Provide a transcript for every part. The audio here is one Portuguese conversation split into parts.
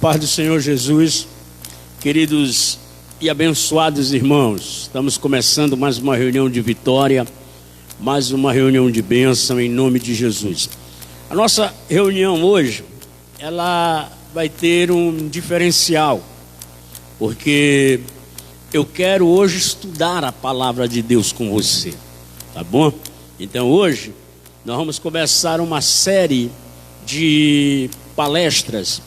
paz do Senhor Jesus, queridos e abençoados irmãos, estamos começando mais uma reunião de vitória, mais uma reunião de bênção em nome de Jesus. A nossa reunião hoje, ela vai ter um diferencial, porque eu quero hoje estudar a palavra de Deus com você, tá bom? Então hoje nós vamos começar uma série de palestras,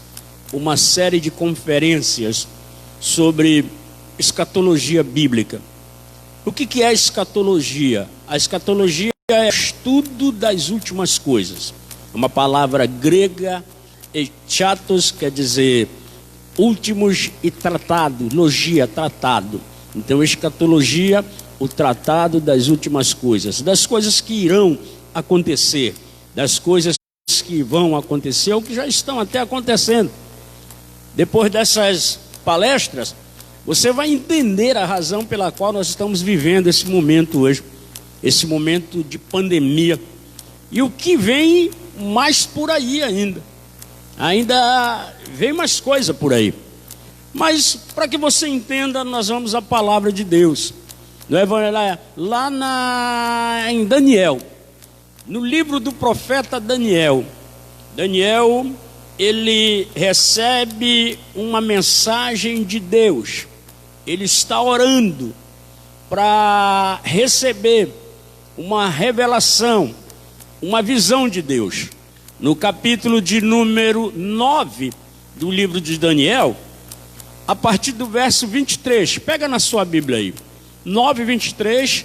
uma série de conferências sobre escatologia bíblica. O que é escatologia? A escatologia é o estudo das últimas coisas. Uma palavra grega, echatos, quer dizer últimos, e tratado, logia, tratado. Então escatologia, o tratado das últimas coisas, das coisas que irão acontecer, das coisas que vão acontecer ou que já estão até acontecendo. Depois dessas palestras, você vai entender a razão pela qual nós estamos vivendo esse momento hoje, esse momento de pandemia, e o que vem mais por aí ainda vem mais coisa por aí. Mas para que você entenda, nós vamos à palavra de Deus, no Evangelho, lá em Daniel, no livro do profeta Daniel. Daniel, ele recebe uma mensagem de Deus. Ele está orando para receber uma revelação, uma visão de Deus. No capítulo de número 9 do livro de Daniel, a partir do verso 23, pega na sua Bíblia aí, 9, 23,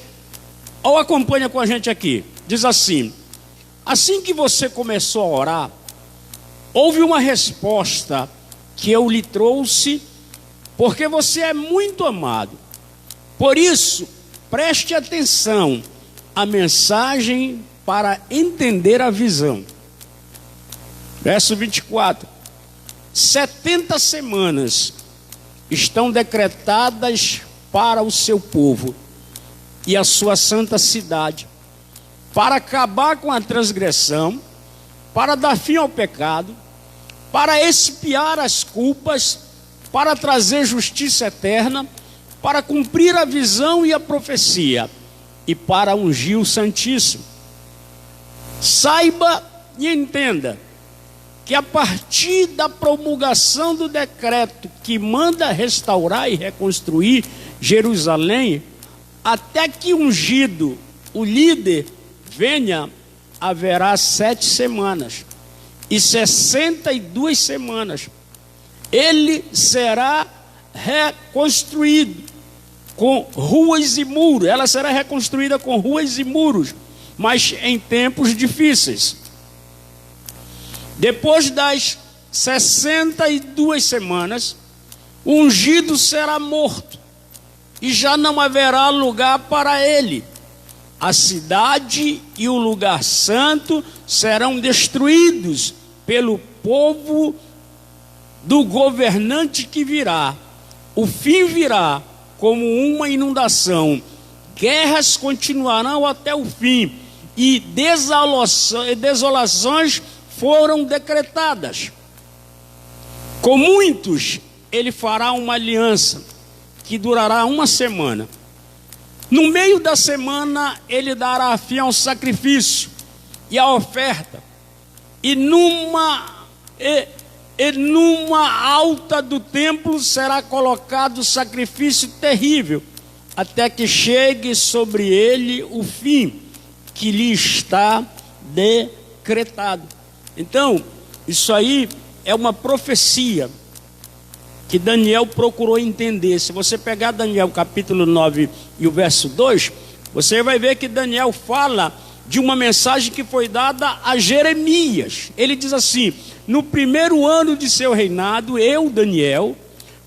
ou acompanha com a gente aqui. Diz assim: assim que você começou a orar, houve uma resposta que eu lhe trouxe, porque você é muito amado. Por isso, preste atenção à mensagem para entender a visão. Verso 24: 70 semanas estão decretadas para o seu povo e a sua santa cidade, para acabar com a transgressão, para dar fim ao pecado, para expiar as culpas, para trazer justiça eterna, para cumprir a visão e a profecia, e para ungir o Santíssimo. Saiba e entenda que a partir da promulgação do decreto que manda restaurar e reconstruir Jerusalém, até que ungido, o líder, venha, haverá 7 semanas e 62 semanas. Ele será reconstruído com ruas e muros. Ela será reconstruída com ruas e muros, mas em tempos difíceis. Depois das 62 semanas, o ungido será morto e já não haverá lugar para ele. A cidade e o lugar santo serão destruídos pelo povo do governante que virá. O fim virá como uma inundação. Guerras continuarão até o fim e desolações foram decretadas. Com muitos ele fará uma aliança que durará 1 semana. No meio da semana ele dará fim ao sacrifício e à oferta, e numa alta do templo será colocado sacrifício terrível, até que chegue sobre ele o fim que lhe está decretado. Então, isso aí é uma profecia que Daniel procurou entender. Se você pegar Daniel capítulo 9 e o verso 2, você vai ver que Daniel fala de uma mensagem que foi dada a Jeremias. Ele diz assim: no primeiro ano de seu reinado, eu, Daniel,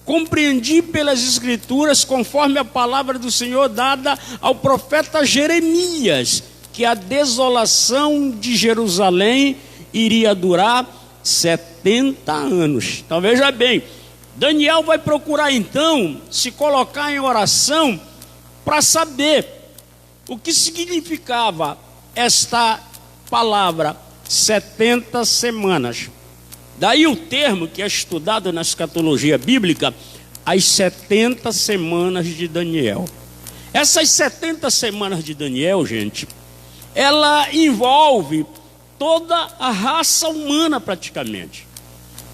compreendi pelas escrituras, conforme a palavra do Senhor dada ao profeta Jeremias, que a desolação de Jerusalém iria durar 70 anos. Então veja bem, Daniel vai procurar então se colocar em oração para saber o que significava esta palavra 70 semanas. Daí o termo que é estudado na escatologia bíblica, as 70 semanas de Daniel. Essas 70 semanas de Daniel, gente, ela envolve toda a raça humana praticamente.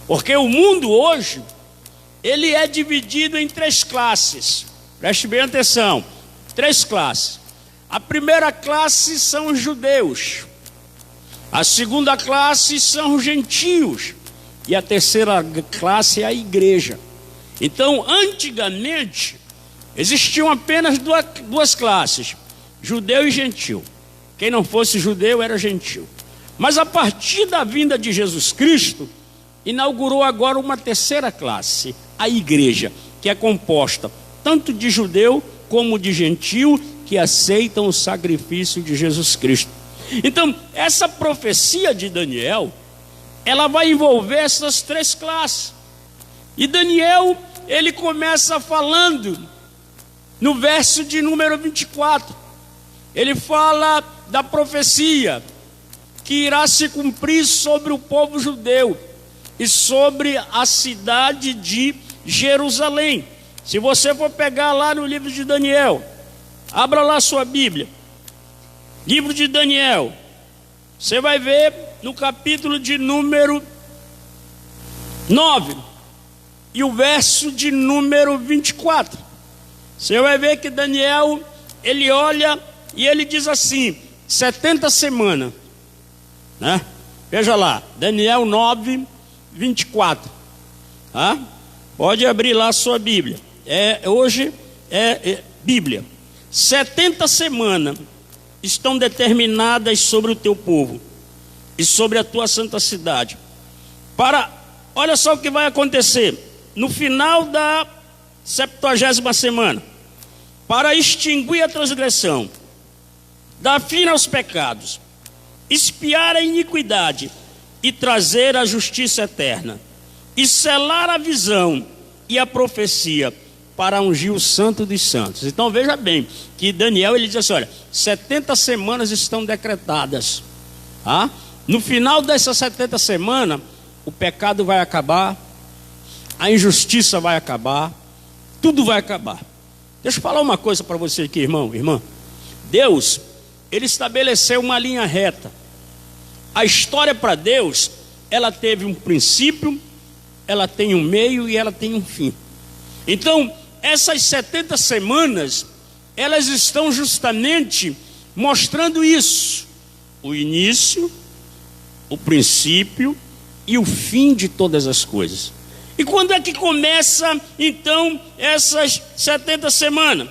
Porque o mundo hoje, ele é dividido em 3 classes. Preste bem atenção, 3 classes. A primeira classe são os judeus. A segunda classe são os gentios. E a terceira classe é a igreja. Então, antigamente, existiam apenas duas classes, judeu e gentil. Quem não fosse judeu era gentil. Mas a partir da vinda de Jesus Cristo, inaugurou agora uma terceira classe, a igreja, que é composta tanto de judeu como de gentil, que aceitam o sacrifício de Jesus Cristo. Então, essa profecia de Daniel, ela vai envolver essas 3 classes. E Daniel, ele começa falando no verso de número 24. Ele fala da profecia que irá se cumprir sobre o povo judeu e sobre a cidade de Jerusalém. Se você for pegar lá no livro de Daniel, abra lá sua Bíblia, livro de Daniel, você vai ver no capítulo de número 9 e o verso de número 24. Você vai ver que Daniel, ele olha e ele diz assim, 70 semanas, né? Veja lá, Daniel 9, 24, tá? Pode abrir lá a sua Bíblia, hoje é Bíblia. 70 semanas estão determinadas sobre o teu povo e sobre a tua santa cidade. Olha só o que vai acontecer no final da 70ª semana, para extinguir a transgressão, dar fim aos pecados, expiar a iniquidade e trazer a justiça eterna, e selar a visão e a profecia para ungir o santo dos santos. Então veja bem, que Daniel ele diz assim, olha, 70 semanas estão decretadas, tá? No final dessas 70 semanas, o pecado vai acabar, a injustiça vai acabar, tudo vai acabar. Deixa eu falar uma coisa para você aqui, irmão, irmã. Deus, ele estabeleceu uma linha reta. A história para Deus, ela teve um princípio, ela tem um meio e ela tem um fim. Então, essas 70 semanas, elas estão justamente mostrando isso: o início, o princípio e o fim de todas as coisas. E quando é que começa, então, essas 70 semanas?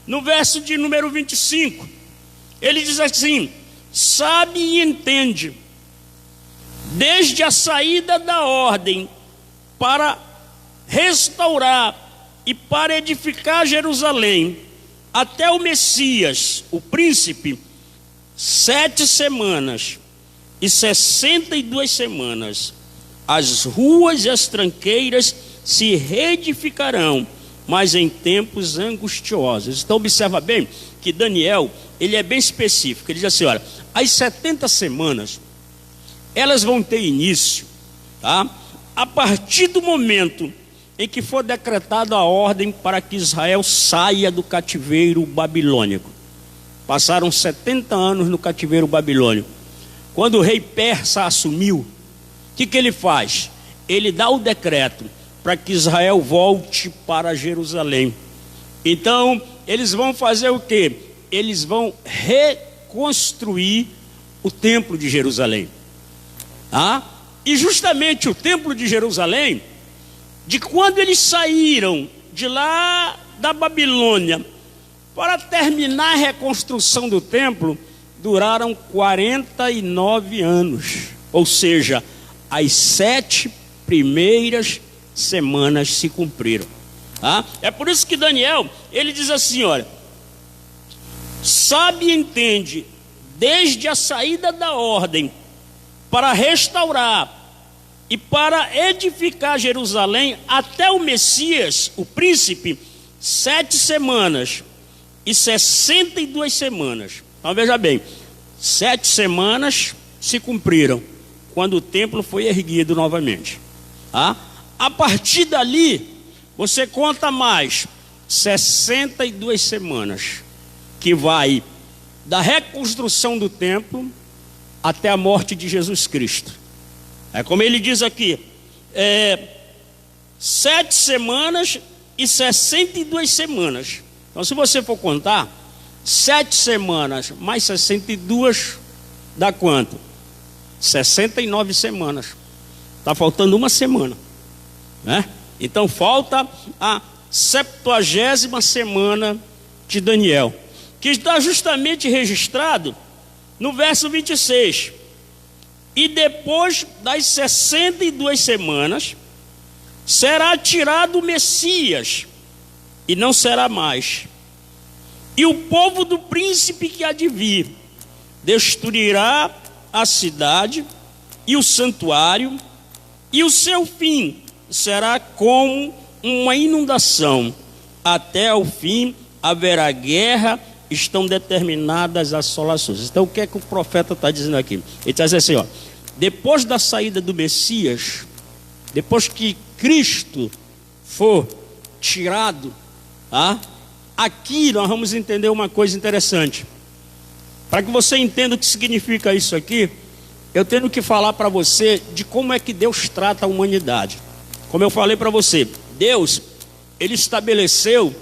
No verso de número 25, ele diz assim: sabe e entende, desde a saída da ordem para restaurar e para edificar Jerusalém, até o Messias, o príncipe, 7 semanas e 62 semanas, as ruas e as tranqueiras se reedificarão, mas em tempos angustiosos. Então observa bem que Daniel, ele é bem específico. Ele diz assim, olha, as 70 semanas, elas vão ter início, tá? A partir do momento em que for decretada a ordem para que Israel saia do cativeiro babilônico. Passaram 70 anos no cativeiro babilônico. Quando o rei persa assumiu, o que ele faz? Ele dá o decreto para que Israel volte para Jerusalém. Então, eles vão fazer o quê? Eles vão reconstruir o templo de Jerusalém. E justamente o templo de Jerusalém, de quando eles saíram de lá da Babilônia para terminar a reconstrução do templo, duraram 49 anos. Ou seja, as 7 primeiras semanas se cumpriram. É por isso que Daniel, ele diz assim, olha, sabe e entende, desde a saída da ordem para restaurar e para edificar Jerusalém até o Messias, o príncipe, 7 semanas e 62 semanas. Então veja bem, 7 semanas se cumpriram quando o templo foi erguido novamente. Tá? A partir dali, você conta mais 62 semanas, que vai da reconstrução do templo até a morte de Jesus Cristo. É como ele diz aqui, 7 semanas e 62 semanas. Então, se você for contar, 7 semanas mais 62 dá quanto? 69 semanas. Está faltando uma semana, né? Então falta a 70ª semana de Daniel, que está justamente registrado no verso 26. E depois das 62 semanas será tirado o Messias, e não será mais. E o povo do príncipe que há de vir destruirá a cidade e o santuário, e o seu fim será como uma inundação. Até o fim haverá guerra, estão determinadas assolações. Então o que é que o profeta está dizendo aqui? Ele está dizendo assim, ó, depois da saída do Messias, depois que Cristo for tirado, aqui nós vamos entender uma coisa interessante. Para que você entenda o que significa isso aqui, eu tenho que falar para você de como é que Deus trata a humanidade. Como eu falei para você, Deus, ele estabeleceu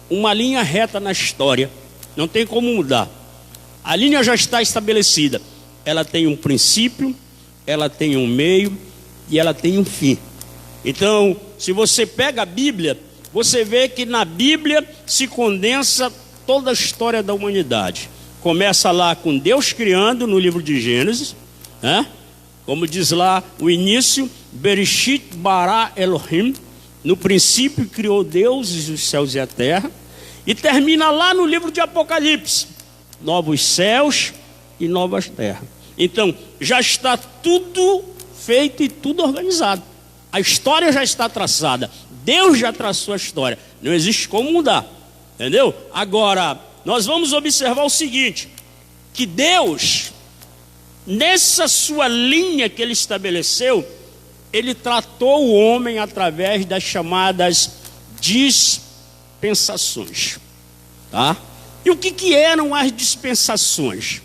uma linha reta na história. Não tem como mudar. A linha já está estabelecida. Ela tem um princípio, ela tem um meio e ela tem um fim. Então, se você pega a Bíblia, você vê que na Bíblia se condensa toda a história da humanidade. Começa lá com Deus criando no livro de Gênesis, né? Como diz lá o início, Bereshit bara Elohim, no princípio criou Deus os céus e a terra, e termina lá no livro de Apocalipse, novos céus e novas terras. Então, já está tudo feito e tudo organizado. A história já está traçada. Deus já traçou a história. Não existe como mudar. Entendeu? Agora, nós vamos observar o seguinte, que Deus, nessa sua linha que ele estabeleceu, ele tratou o homem através das chamadas dispensações. Tá? E o que eram as dispensações?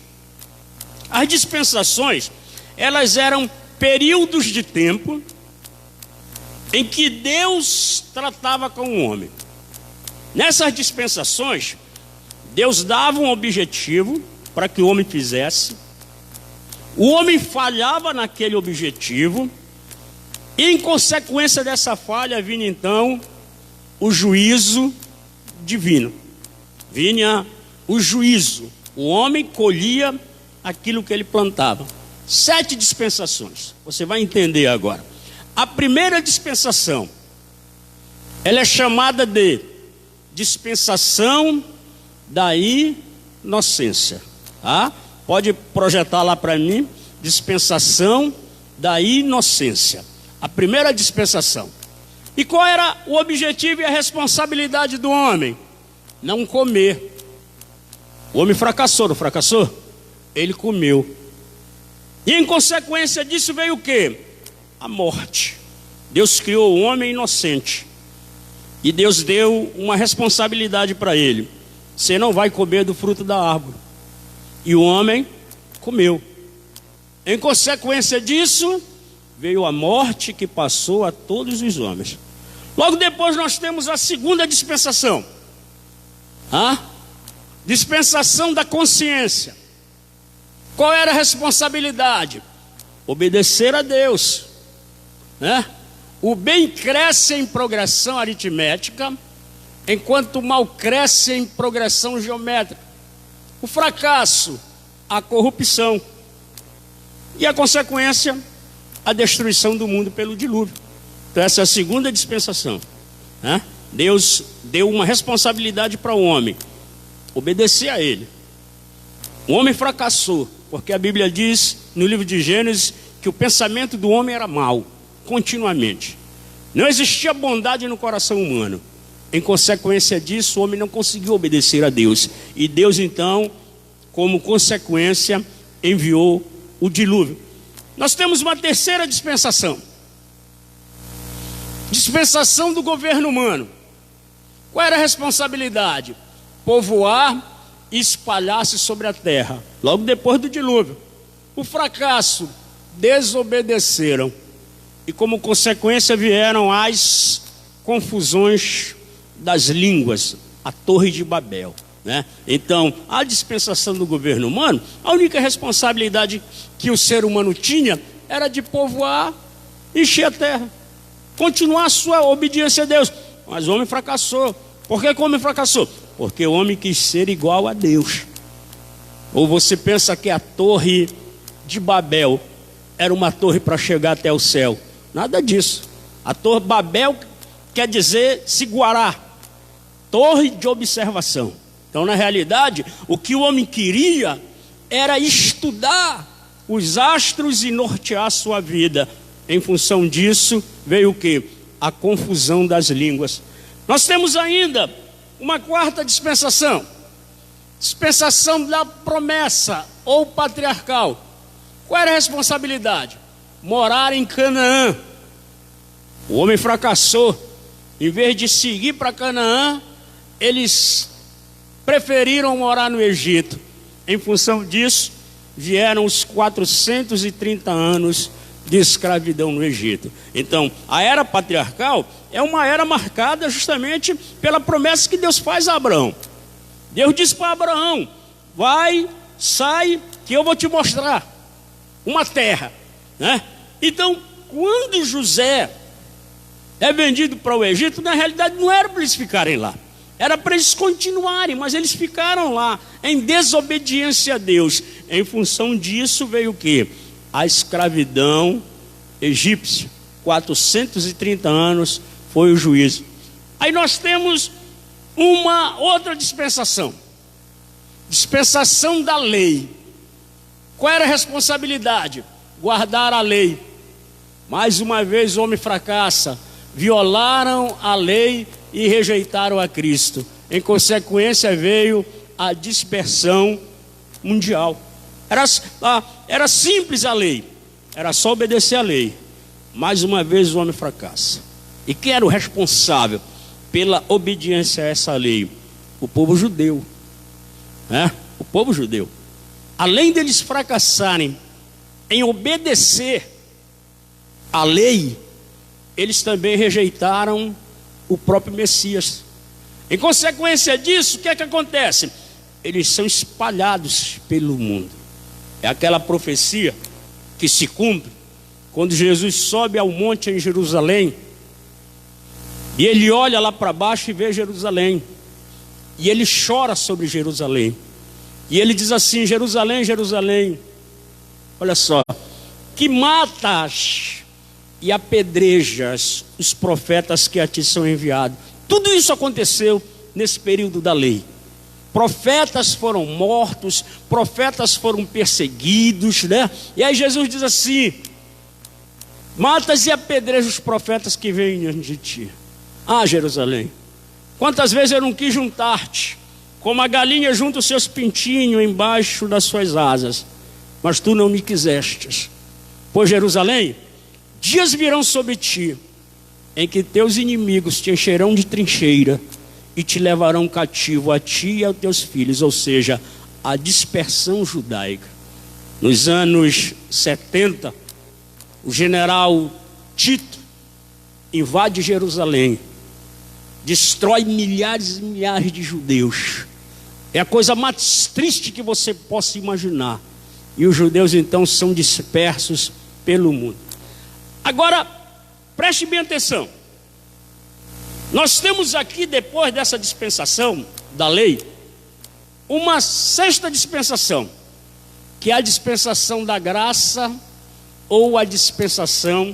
As dispensações, elas eram períodos de tempo em que Deus tratava com o homem. Nessas dispensações, Deus dava um objetivo para que o homem fizesse. O homem falhava naquele objetivo, e em consequência dessa falha vinha então o juízo divino. Vinha o juízo. O homem colhia aquilo que ele plantava. 7 dispensações. Você vai entender agora. A primeira dispensação, ela é chamada de dispensação da inocência. Tá? Pode projetar lá para mim, dispensação da inocência. A primeira dispensação. E qual era o objetivo e a responsabilidade do homem? Não comer. O homem fracassou, não fracassou? Ele comeu. E em consequência disso veio o quê? A morte. Deus criou o homem inocente. E Deus deu uma responsabilidade para ele. Você não vai comer do fruto da árvore. E o homem comeu. Em consequência disso, veio a morte que passou a todos os homens. Logo depois nós temos a segunda dispensação. Dispensação da consciência. Qual era a responsabilidade? Obedecer a Deus, né? O bem cresce em progressão aritmética, enquanto o mal cresce em progressão geométrica. O fracasso, a corrupção. E a consequência, a destruição do mundo pelo dilúvio. Então essa é a segunda dispensação, né? Deus deu uma responsabilidade para o homem, obedecer a ele. O homem fracassou, porque a Bíblia diz no livro de Gênesis que o pensamento do homem era mau, continuamente. Não existia bondade no coração humano. Em consequência disso, o homem não conseguiu obedecer a Deus. E Deus então, como consequência, enviou o dilúvio. nós temos uma terceira dispensação. Dispensação do governo humano. Qual era a responsabilidade? Povoar e espalhar-se sobre a terra, logo depois do dilúvio. O fracasso, desobedeceram. E como consequência vieram as confusões das línguas, a Torre de Babel, né? Então, a dispensação do governo humano, a única responsabilidade que o ser humano tinha era de povoar, encher a terra, continuar a sua obediência a Deus. Mas o homem fracassou. Por que o homem fracassou? Porque o homem quis ser igual a Deus. Ou você pensa que a Torre de Babel era uma torre para chegar até o céu? Nada disso. A Torre Babel quer dizer Siguará, torre de observação. Então, na realidade, o que o homem queria era estudar os astros e nortear a sua vida. Em função disso, veio o quê? A confusão das línguas. Nós temos ainda uma quarta dispensação. Dispensação da promessa ou patriarcal. Qual era a responsabilidade? Morar em Canaã. O homem fracassou. Em vez de seguir para Canaã, eles preferiram morar no Egito. Em função disso, vieram os 430 anos de escravidão no Egito. Então, a era patriarcal é uma era marcada justamente pela promessa que Deus faz a Abraão. Deus disse para Abraão: vai, sai, que eu vou te mostrar uma terra, né? Então, quando José é vendido para o Egito, na realidade não era para eles ficarem lá, era para eles continuarem, mas eles ficaram lá em desobediência a Deus. Em função disso veio o quê? A escravidão egípcia. 430 anos foi o juízo. Aí nós temos uma outra dispensação. Dispensação da lei. Qual era a responsabilidade? Guardar a lei. Mais uma vez o homem fracassa. Violaram a lei e rejeitaram a Cristo. Em consequência veio a dispersão mundial. Era simples a lei, era só obedecer a lei. Mais uma vez o homem fracassa. E quem era o responsável pela obediência a essa lei? O povo judeu, né? O povo judeu. Além deles fracassarem em obedecer a lei, eles também rejeitaram o próprio Messias. Em consequência disso, o que é que acontece? Eles são espalhados pelo mundo. É aquela profecia que se cumpre quando Jesus sobe ao monte em Jerusalém e ele olha lá para baixo e vê Jerusalém, e ele chora sobre Jerusalém, e ele diz assim: Jerusalém, Jerusalém, olha só, que matas e apedrejas os profetas que a ti são enviados. Tudo isso aconteceu nesse período da lei. Profetas foram mortos, profetas foram perseguidos, né? E aí Jesus diz assim: matas e apedreja os profetas que vêm diante de ti. Ah, Jerusalém, quantas vezes eu não quis juntar-te, como a galinha junta os seus pintinhos embaixo das suas asas, mas tu não me quisestes. Pois, Jerusalém, dias virão sobre ti, em que teus inimigos te encherão de trincheira e te levarão cativo, a ti e aos teus filhos. Ou seja, a dispersão judaica. Nos anos 70, o general Tito invade Jerusalém, destrói milhares e milhares de judeus. É a coisa mais triste que você possa imaginar. E os judeus então são dispersos pelo mundo. Agora, preste bem atenção. Nós temos aqui, depois dessa dispensação da lei, uma sexta dispensação, que é a dispensação da graça ou a dispensação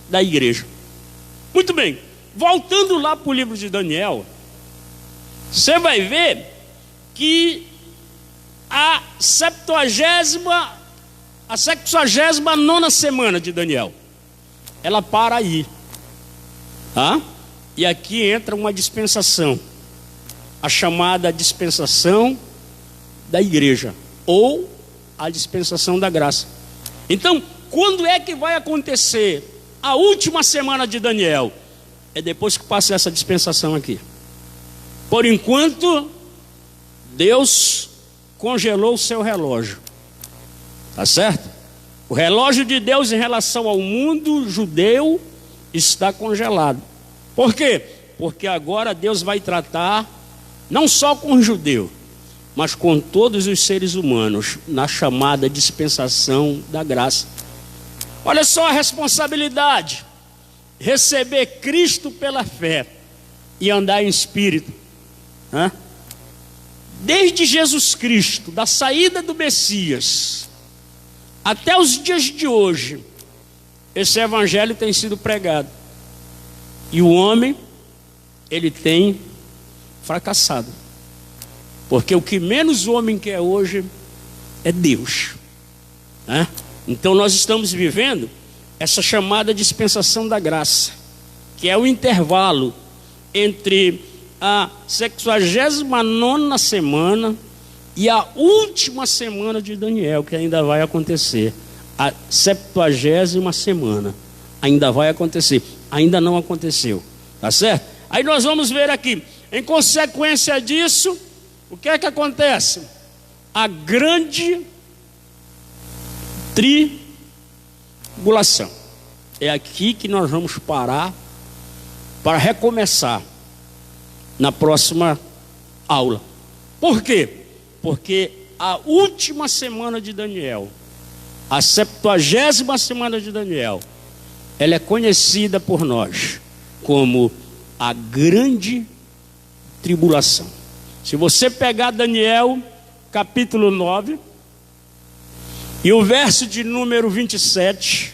da igreja. Muito bem, voltando lá para o livro de Daniel, você vai ver que a 79ª semana de Daniel, ela para aí, tá? E aqui entra uma dispensação, a chamada dispensação da igreja, ou a dispensação da graça. Então, quando é que vai acontecer a última semana de Daniel? É depois que passa essa dispensação aqui. Por enquanto, Deus congelou o seu relógio. Tá certo? O relógio de Deus em relação ao mundo judeu está congelado. Por quê? Porque agora Deus vai tratar não só com o judeu, mas com todos os seres humanos, na chamada dispensação da graça. Olha só a responsabilidade: receber Cristo pela fé e andar em espírito. Desde Jesus Cristo, da saída do Messias, até os dias de hoje, esse evangelho tem sido pregado. E o homem, ele tem fracassado. Porque o que menos o homem quer hoje é Deus. Então nós estamos vivendo essa chamada dispensação da graça, que é o intervalo entre a 69ª semana e a última semana de Daniel, que ainda vai acontecer. A 70ª semana ainda vai acontecer. Ainda não aconteceu. Tá certo? Aí nós vamos ver aqui. Em consequência disso, o que é que acontece? A grande tribulação. É aqui que nós vamos parar para recomeçar na próxima aula. Por quê? Porque a última semana de Daniel, a 70ª semana de Daniel, ela é conhecida por nós como a grande tribulação. Se você pegar Daniel capítulo 9 e o verso de número 27,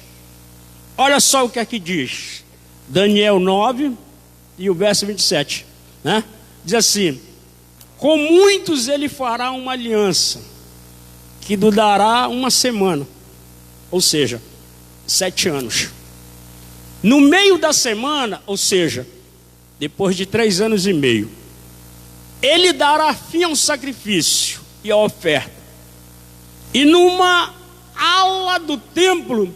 olha só o que aqui diz. Daniel 9 e o verso 27, diz assim: com muitos ele fará uma aliança que durará uma semana, ou seja, 7 anos. No meio da semana, ou seja, depois de 3 anos e meio, ele dará fim ao sacrifício e à oferta. E numa ala do templo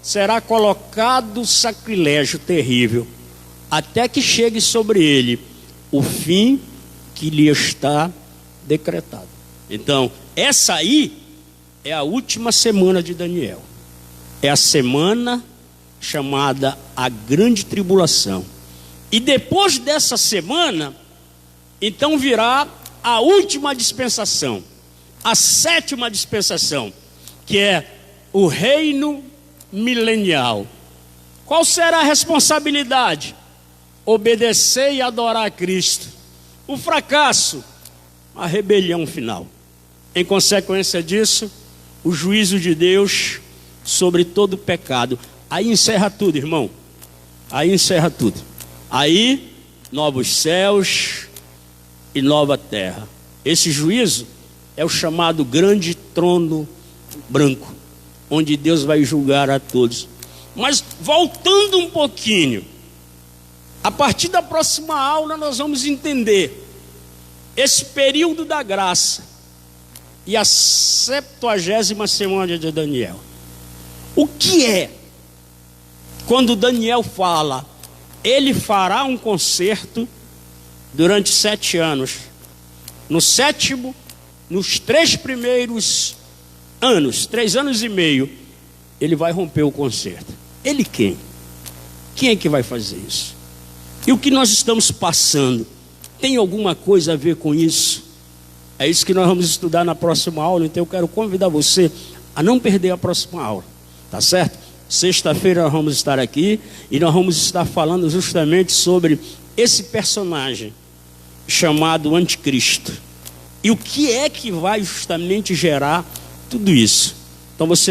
será colocado sacrilégio terrível, até que chegue sobre ele o fim que lhe está decretado. Então, essa aí é a última semana de Daniel. É a semana chamada a grande tribulação. E depois dessa semana, então virá a última dispensação, a 7ª dispensação, que é o reino milenial. Qual será a responsabilidade? Obedecer e adorar a Cristo. O fracasso, a rebelião final. Em consequência disso, o juízo de Deus sobre todo o pecado. Aí encerra tudo, irmão. Aí encerra tudo. Aí, novos céus e nova terra. Esse juízo é o chamado grande trono branco, onde Deus vai julgar a todos. Mas voltando um pouquinho, a partir da próxima aula nós vamos entender esse período da graça e a 70ª semana de Daniel. O que é? Quando Daniel fala, ele fará um concerto durante 7 anos. No 7º, nos 3 primeiros anos, 3 anos e meio, ele vai romper o concerto. Ele quem? Quem é que vai fazer isso? E o que nós estamos passando tem alguma coisa a ver com isso? É isso que nós vamos estudar na próxima aula. Então eu quero convidar você a não perder a próxima aula, tá certo? Sexta-feira nós vamos estar aqui e nós vamos estar falando justamente sobre esse personagem chamado Anticristo. E o que é que vai justamente gerar tudo isso? Então você